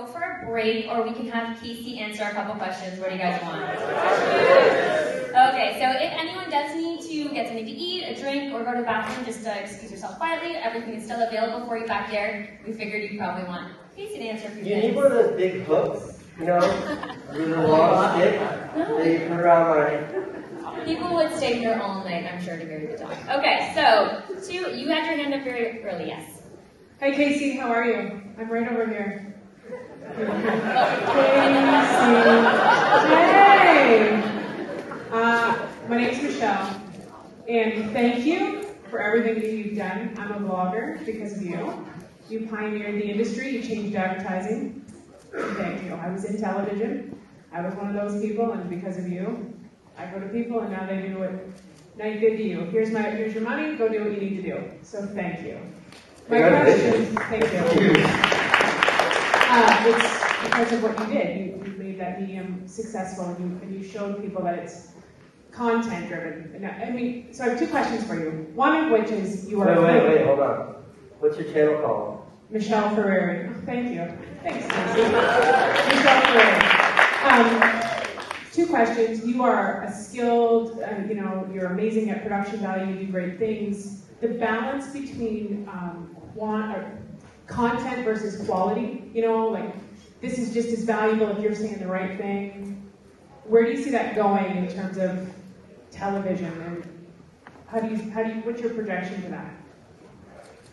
go for a break, or we can have Casey answer a couple questions. What do you guys want? Okay, so if anyone does need to get something to eat, a drink, or go to the bathroom, just excuse yourself quietly. Everything is still available for you back there. We figured you probably want Casey to answer a few things. You need one of those big hooks, you know, with a long stick that you put around my... People would stay here all night, I'm sure, to hear you talk. Okay, so, Sue, you had your hand up very early, yes. Hi, Casey, how are you? I'm right over here. Hey! My name's Michelle, and thank you for everything that you've done. I'm a vlogger because of you. You pioneered the industry, you changed advertising. Thank you. I was in television. I was one of those people, and because of you, I go to people, and now they do what they did to you. Here's your money, go do what you need to do. So thank you. My question, thank you. It's because of what you did. You made that medium successful, and you showed people that it's content driven. I mean, so I have two questions for you. One of which is you are. Wait, hold on. What's your channel called? Michelle Ferrari. Oh, thank you. Thanks, Casey. Michelle Ferrari. Two questions. You are a skilled, you're amazing at production value. You do great things. The balance between content versus quality, like this is just as valuable if you're saying the right thing. Where do you see that going in terms of television, and what's your projection for that?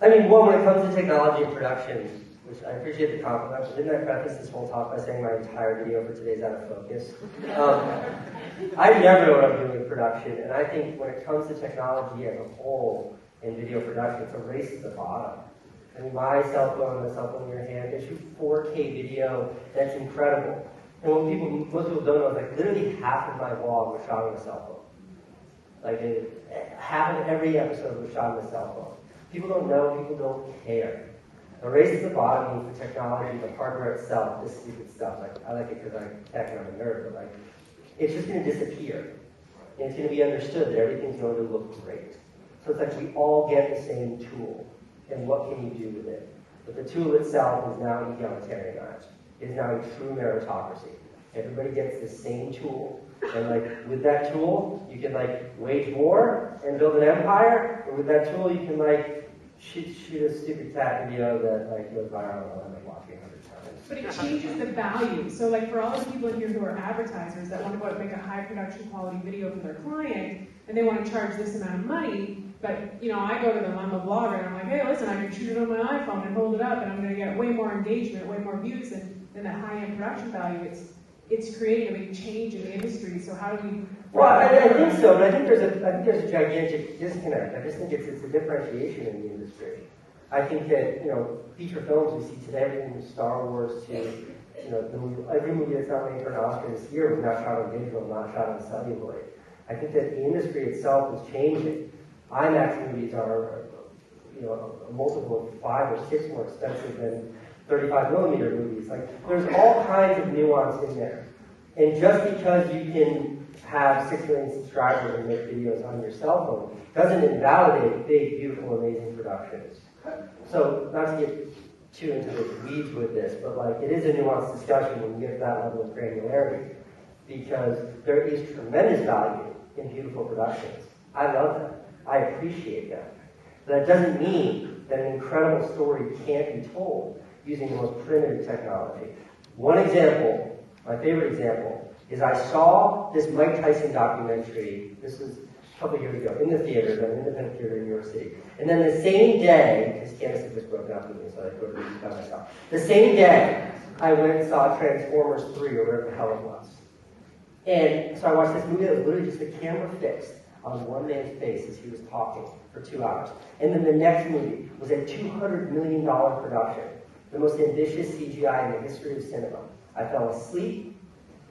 I mean, when it comes to technology and production, which I appreciate the compliment, but didn't I preface this whole talk by saying my entire video for today is out of focus? I never know what I'm doing with production, and I think when it comes to technology as a whole in video production, it's a race to the bottom. I mean, my cell phone in your hand, they shoot 4K video, that's incredible. And most people don't know, like literally half of my vlog was shot on a cell phone. Like half of every episode was shot on a cell phone. People don't know, people don't care. The race to the bottom means the technology, the hardware itself, this stupid stuff. Like I like it because I'm tech and I'm a nerd, but like it's just going to disappear. And it's going to be understood that everything's going to look great. So it's like we all get the same tool. And what can you do with it? But the tool itself is now egalitarianized. It is now a true meritocracy. Everybody gets the same tool. And like with that tool, you can like wage war and build an empire. Or with that tool, you can like shoot a stupid cat video that like goes viral and I'm like watching 100 times. But it changes the value. So like for all the people in here who are advertisers that want to go out and make a high production quality video for their client, and they want to charge this amount of money, but I go to them, I'm a blogger, and I'm like, hey, listen, I can shoot it on my iPhone and hold it up, and I'm going to get way more engagement, way more views than that high-end production value. It's creating a big change in the industry. So how do we? Well, I think so, but I think there's a gigantic disconnect. I just think it's a differentiation in the industry. I think that feature films we see today, everything from Star Wars to every movie that's not made for an Oscar this year was not shot on digital, not shot on celluloid. I think that the industry itself is changing. IMAX movies are a multiple of 5 or 6 more expensive than 35mm movies. Like, there's all kinds of nuance in there. And just because you can have 6 million subscribers and make videos on your cell phone doesn't invalidate big, beautiful, amazing productions. So, not to get too into the weeds with this, but like, it is a nuanced discussion when you get to that level of granularity, because there is tremendous value in beautiful productions. I love them. I appreciate them. But that doesn't mean that an incredible story can't be told using the most primitive technology. One example, my favorite example, is I saw this Mike Tyson documentary, this was a couple years ago, in the theater, an independent theater in New York City. And then the same day, because Candace had just broken up with me, so I go to the by myself. The same day, I went and saw Transformers 3, or whatever the hell it was. And so I watched this movie that was literally just the camera fixed on one man's face as he was talking for 2 hours. And then the next movie was a $200 million production, the most ambitious CGI in the history of cinema. I fell asleep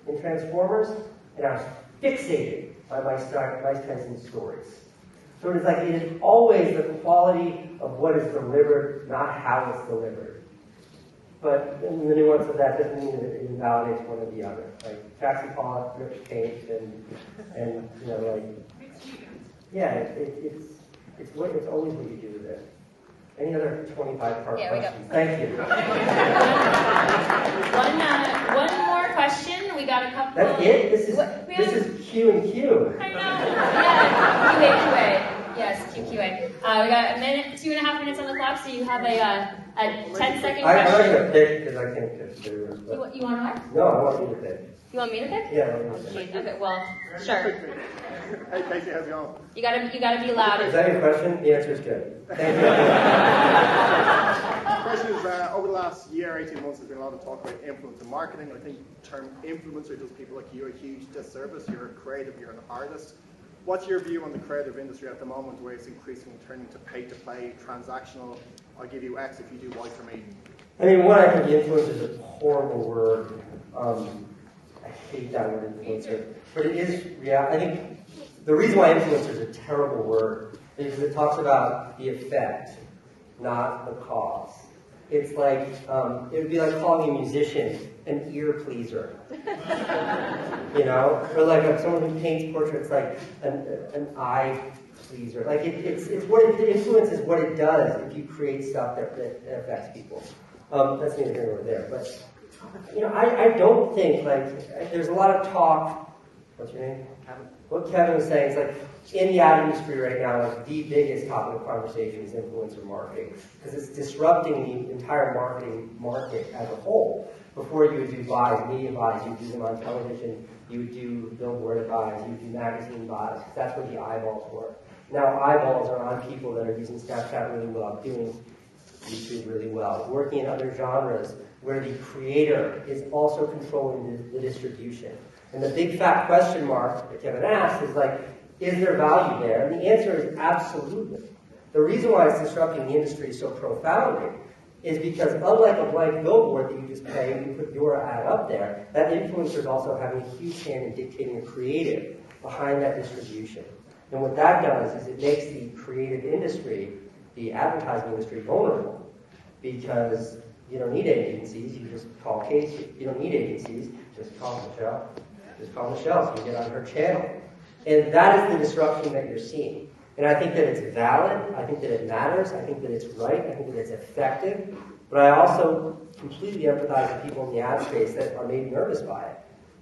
in Transformers, and I was fixated by Mike Tyson's stories. So it is like, it is always the quality of what is delivered, not how it's delivered. But the nuance of that doesn't mean that it invalidates one or the other. Like, Taxi Paul, Rich Paint, and it's always what you do with it. Any other 25-part Yeah, we questions? go. Thank you. One more question. We got a couple. That's it? This This is Q and Q. I know. Yeah, QA. Yes, QA. We got a minute, 2.5 minutes on the clock, so you have a 10-second question. I'm not going to pick because I can't consider it. You want to what? No, I want you to pick. You want me to pick? Yeah, I want you to pick. Okay, well, sure. Hey Casey, how's it going? You gotta be loud. Is that your question? The answer is good. Thank you. The question is, over the last year, 18 months, there's been a lot of talk about influencer marketing. I think the term influencer does people like you a huge disservice. You're a creative, you're an artist. What's your view on the creative industry at the moment, where it's increasingly turning to pay-to-play, transactional? I'll give you X if you do Y for me. I mean, one, I think influencer is a horrible word. I hate that word influencer. But it is real. I think the reason why influencer is a terrible word is because it talks about the effect, not the cause. It's like, it would be like calling a musician an ear pleaser. You know? Or like someone who paints portraits like an eye pleaser. Like it's what it influences what it does if you create stuff that affects people. That's neither here nor there. But you know, I don't think like there's a lot of talk. What's your name? Kevin. What Kevin was saying is like in the ad industry right now, like the biggest topic of conversation is influencer marketing because it's disrupting the entire marketing market as a whole. Before you would do buys, media buys, you would do them on television, you would do billboard buys, you would do magazine buys. That's where the eyeballs were. Now eyeballs are on people that are using Snapchat really well, doing YouTube really well, working in other genres where the creator is also controlling the distribution. And the big fat question mark that Kevin asked is like, is there value there? And the answer is absolutely. The reason why it's disrupting the industry so profoundly is because unlike a blank billboard that you just pay and you put your ad up there, that influencer is also having a huge hand in dictating a creative behind that distribution. And what that does is it makes the creative industry, the advertising industry, vulnerable. Because you don't need agencies, you just call Casey. You don't need agencies, just call Michelle. Just call Michelle so you get on her channel. And that is the disruption that you're seeing. And I think that it's valid, I think that it matters, I think that it's right, I think that it's effective. But I also completely empathize with people in the ad space that are made nervous by it.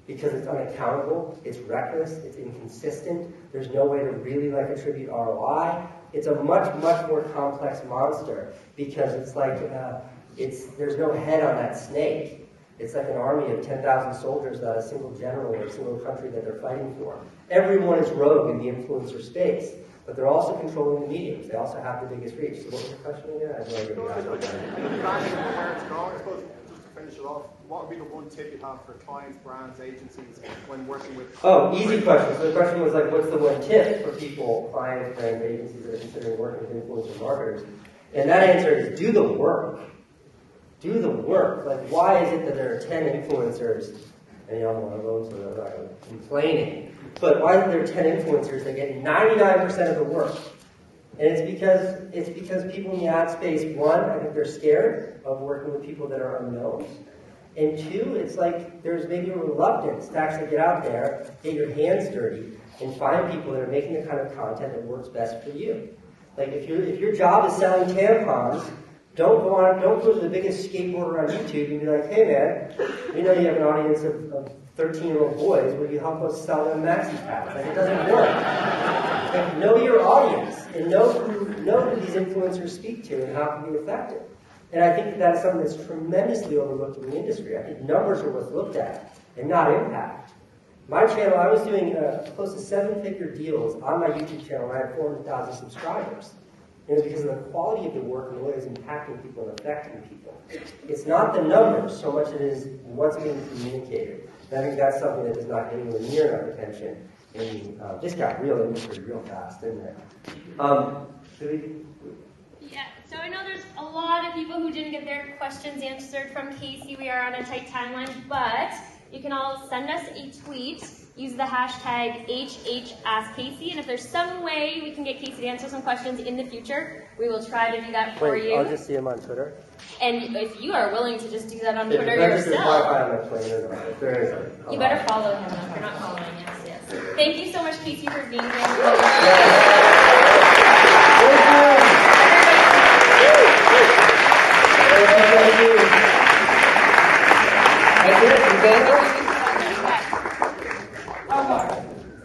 Because it's unaccountable, it's reckless, it's inconsistent, there's no way to really attribute ROI. It's a much, much more complex monster because it's like, there's no head on that snake. It's like an army of 10,000 soldiers, not a single general or a single country that they're fighting for. Everyone is rogue in the influencer space, but they're also controlling the mediums. They also have the biggest reach. So what was the question again? I have no idea. I think where it's going, I suppose, just to finish it off, what would be the one tip you have for clients, brands, agencies when working with... Oh, easy question. So the question was like, what's the one tip for people, clients, brands, agencies that are considering working with influencer marketers? And that answer is do the work. Do the work. Like, why is it that there are 10 influencers, and I'm one of those, so I'm not complaining, but why is there 10 influencers that get 99% of the work? And it's because people in the ad space, one, I think they're scared of working with people that are unknowns. And two, it's like there's maybe a reluctance to actually get out there, get your hands dirty, and find people that are making the kind of content that works best for you. Like if your job is selling tampons, don't go to the biggest skateboarder on YouTube and be like, hey man, we know you have an audience of 13-year-old boys, will you help us sell them maxi pads? Like, it doesn't work. Like, know your audience and know who these influencers speak to and how it can be effective. And I think that is something that's tremendously overlooked in the industry. I think numbers are what's looked at and not impact. My channel, I was doing close to 7-figure deals on my YouTube channel and I had 400,000 subscribers. And it's because of the quality of the work and the way it's impacting people and affecting people. It's not the numbers so much as it is what's being communicated. And I think that's something that does not get anywhere near enough attention. And this got real industry real fast, didn't it? Yeah, so I know there's a lot of people who didn't get their questions answered from Casey. We are on a tight timeline, but you can all send us a tweet. Use the hashtag HHAskCasey, and if there's some way we can get Casey to answer some questions in the future, we will try to do that for you. I'll just see him on Twitter. And if you are willing to just do that on If Twitter there's yourself, Wi-Fi you better follow him if you're not following. Yes, yes. Thank you so much, Casey, for being here. Yeah.